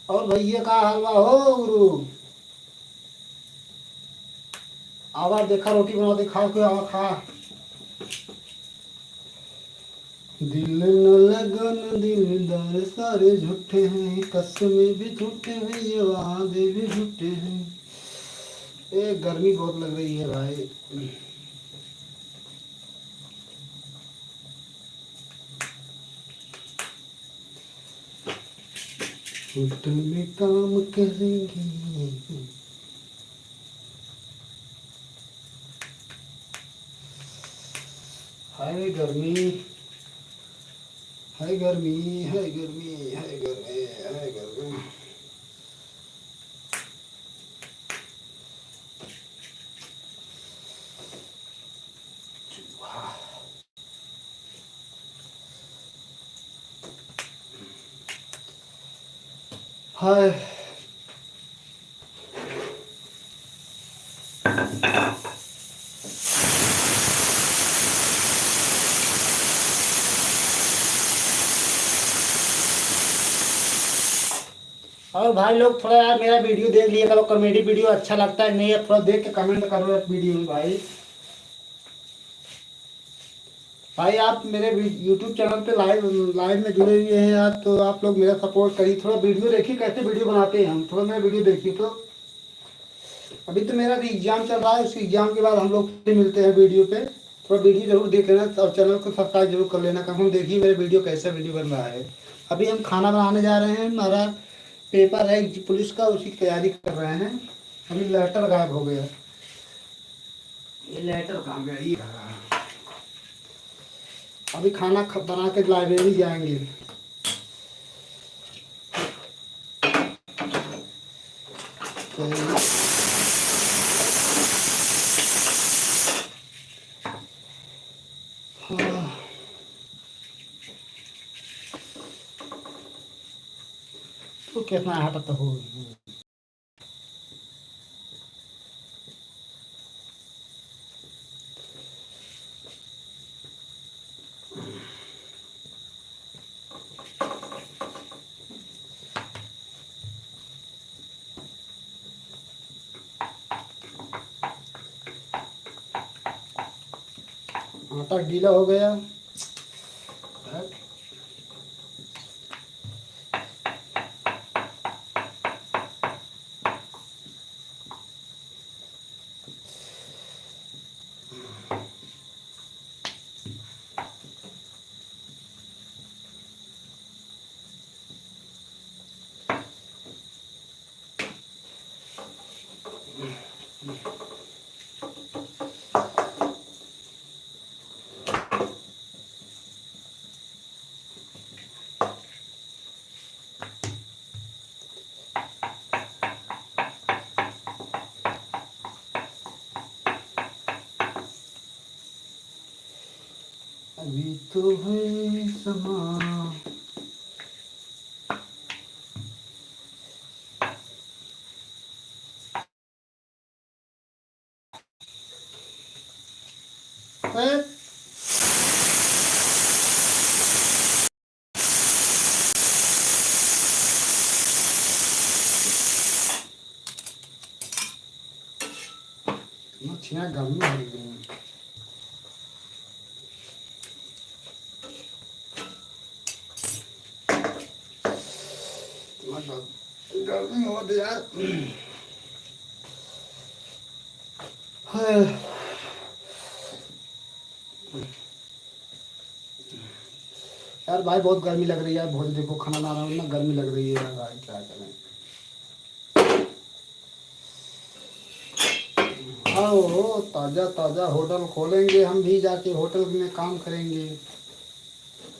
और भैया का हलवा हो गुरु। आवाज देखा, रोटी बना दे, खाओ के आवा खा। दिल न लगन दिलदार सारे झूठे हैं, कसमें भी झूठे हैं, ये वादे भी झूठे हैं। ए गर्मी बहुत लग रही है भाई। होटल में काम करेंगे। हाय गर्मी, हाय गर्मी, हाय गर्मी, हाय गर्मी, हाय गर्मी। हाय और भाई लोग थोड़ा यार मेरा वीडियो देख लिया करो, कॉमेडी वीडियो अच्छा लगता है नहीं है, थोड़ा देख के कमेंट करो वीडियो में भाई। भाई आप मेरे यूट्यूब चैनल पे लाइव लाइव में जुड़े हुए हैं यार, तो आप लोग मेरा सपोर्ट करिए, थोड़ा वीडियो देखिए कैसे वीडियो बनाते हैं हम, थोड़ा मेरा वीडियो देखिए। तो अभी तो मेरा भी एग्जाम चल रहा है, उस एग्जाम के बाद हम लोग फिर मिलते हैं वीडियो पे। थोड़ा वीडियो जरूर देख लेना और चैनल को सब्सक्राइब जरूर कर लेना, कम हम देखिए मेरे वीडियो कैसा वीडियो बन रहा है। अभी हम खाना बनाने जा रहे हैं, हमारा पेपर है पुलिस का, उसी की तैयारी कर रहे हैं। अभी लेटर गायब हो गया, ये लेटर कहाँ गया ये रहा। अभी खाना बना के लाइब्रेरी जाएंगे। तो हाँ, तो कितना हटता हो। आटा गीला हो गया। अभी तो है समा ए, मच्छियाँ गर्मी हो गई हैं। गर्मी हो गई यार। यार भाई बहुत गर्मी लग रही है बहुत, देखो खाना बना रहा हूँ ना, गर्मी लग रही है यार भाई, क्या करें। आओ ताज़ा ताज़ा होटल खोलेंगे, हम भी जाके होटल में काम करेंगे।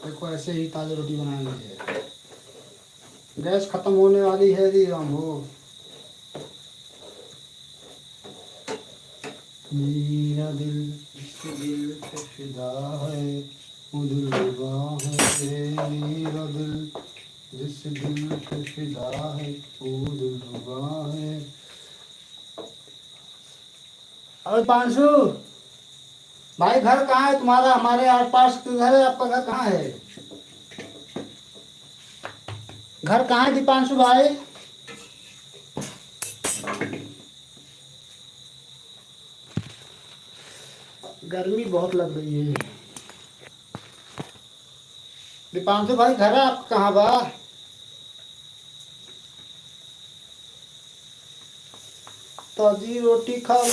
देखो ऐसे ही ताज़ा रोटी बनाएंगे। गैस खत्म होने वाली है री राम हो। मेरा दिल इस दिल पे फिदा है, वो दिल रुबा है। मेरा दिल जिस दिल पे फिदा है, वो दिल रुबा है। अरे पांशु भाई, घर कहाँ है तुम्हारा? हमारे आस पास के घर है, आपका घर कहाँ है? घर कहाँ है दीपांशु भाई? गर्मी बहुत लग रही है। दीपांशु भाई घर है आपका कहाँ बा? ताजी रोटी खाओ।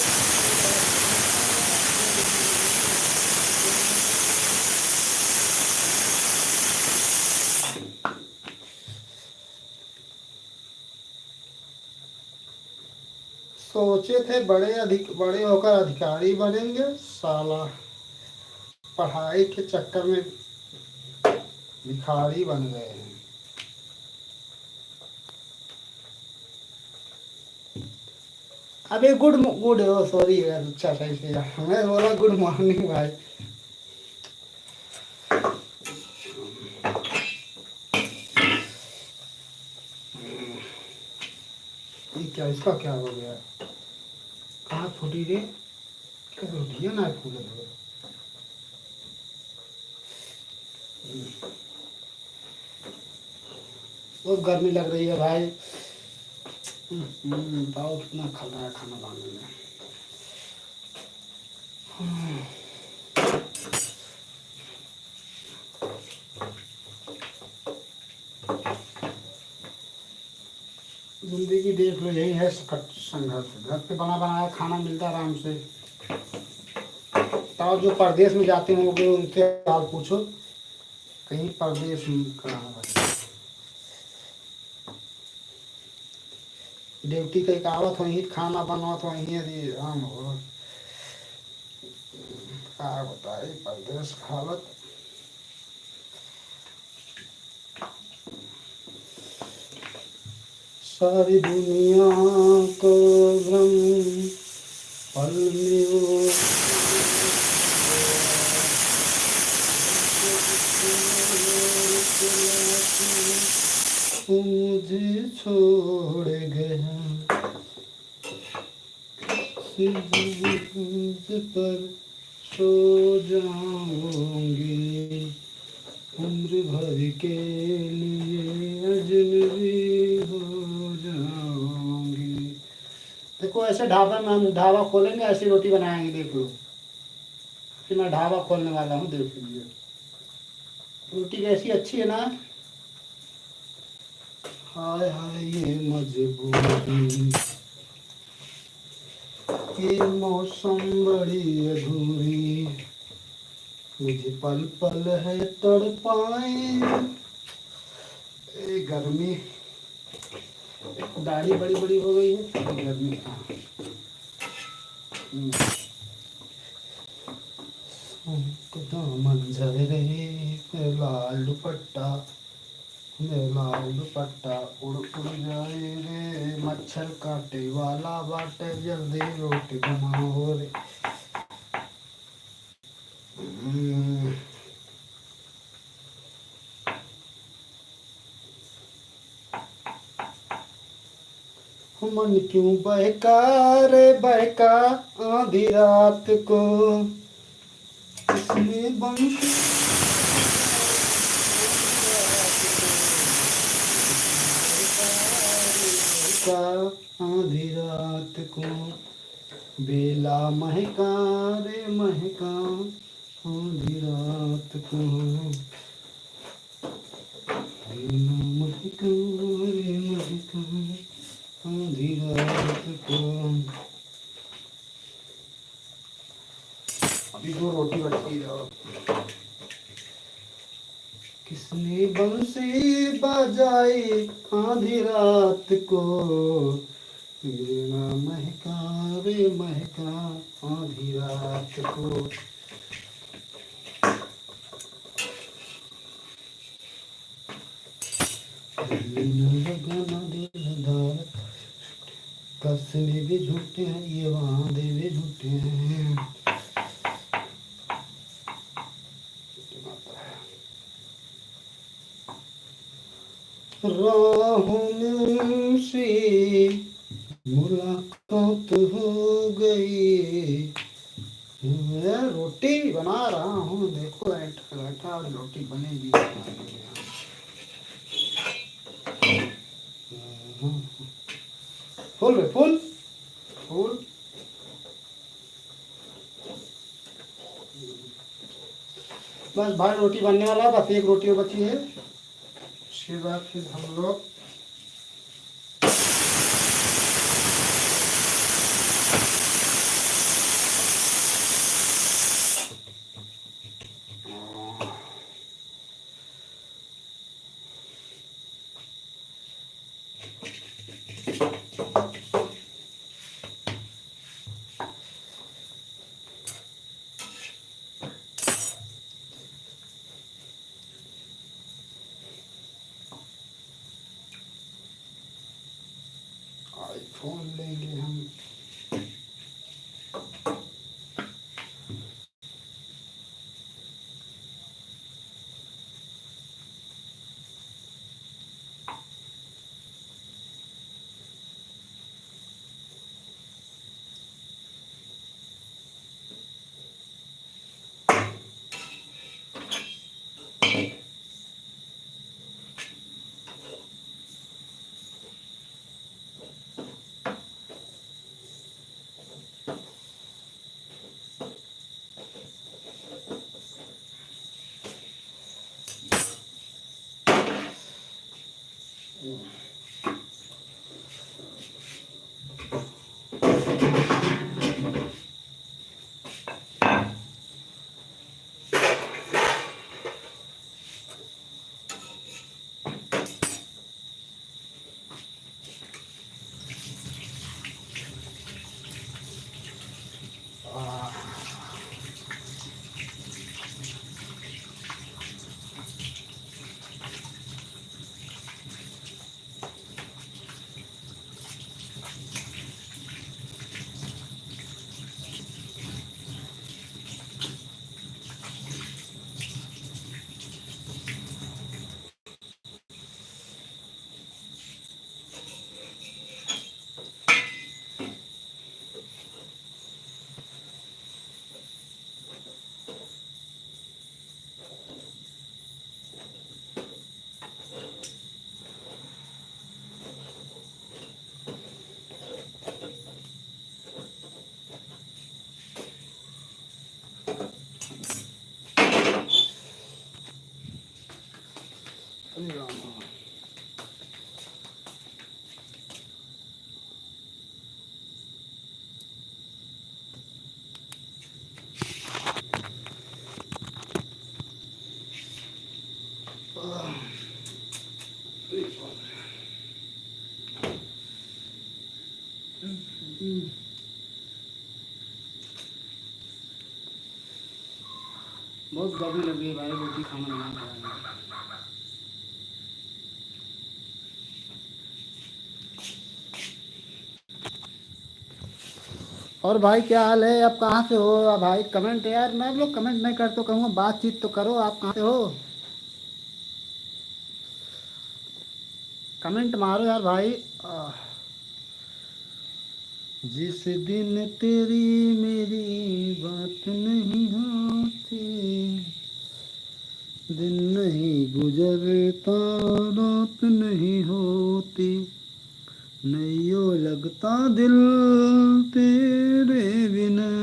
सोचे थे बड़े होकर अधिकारी बनेंगे, साला पढ़ाई के चक्कर में भिखारी बन गए हैं। अबे गुड गुड हो सॉरी यार, अच्छा सही से यार मैं बोला गुड मॉर्निंग भाई। ये क्या, इसका क्या हो गया? कहाँ फूटी रे? क्या रोटी है ना फूले हुए। बहुत गर्मी लग रही है भाई। बहुत कितना खल रहा है खाना बनाने में। जिंदगी देख लो यही है संघर्ष। घर पे बना बनाया खाना मिलता आराम से। तो जो परदेश में जाते होंगे उनसे हाल पूछो, कहीं परदेश में कहाँ है। ड्यूटी कहीं आवत वहीं खाना बनवात वहीं यदि हम हो, क्या बताए परदेश हालत। सारी दुनिया को भ्रम पल में वो मुझे छोड़ गया पर सो जाऊंगी, उम्र भर के लिए अजनबी हो जाऊंगी। देखो ऐसे ढाबा में हम ढाबा खोलेंगे, ऐसी रोटी बनाएंगे। देख लो कि मैं ढाबा खोलने वाला हूँ, देख लीजिए रोटी कैसी अच्छी है ना। हाय हाय ये मजबूरी, ये मौसम बड़ी अधूरी, मुझे पल पल है तड़पाए। ए गर्मी, दाढ़ी बड़ी बड़ी हो गई है गर्मी का। मंजर रे लाल दुपट्टा, लाल दुपट्टा उड़ उड़ जाए रे, मच्छर काटे वाला बाटे, जल्दी रोटी बनाओ रे। मन क्यों बहका रे बहका आधी रात को, किसने बंसी का आधी रात को बेला महका रे महका आधी रात को बेला महका रे महका आधी रात को। अभी 2 रोटी बची है। किसने बंसी बजाई आधी रात को बेला महका रे महका आधी रात को। कसने भी झूठे हैं ये वादे भी झूठे हैं। राहों में से मुलाकात हो गई। मैं रोटी बना रहा हूँ, देखो ऐठा रोटी बनेगी। Full full full. बस भाई रोटी बनने वाला है, बस 1 रोटी बची है। उसके बाद फिर हम लोग आईफोन लेंगे हम। बहुत गर्मी लग रही है भाई, रोटी खाना बनाना है। और भाई क्या हाल है? आप कहाँ से हो? आप भाई कमेंट यार, मैं लोग कमेंट नहीं कर तो कहूँगा, बातचीत तो करो। आप कहाँ से हो? कमेंट मारो यार भाई। जिस दिन तेरी मेरी बात नहीं होती नहीं गुजरता, रात नहीं होती, नहीं यो लगता दिल तेरे बिना।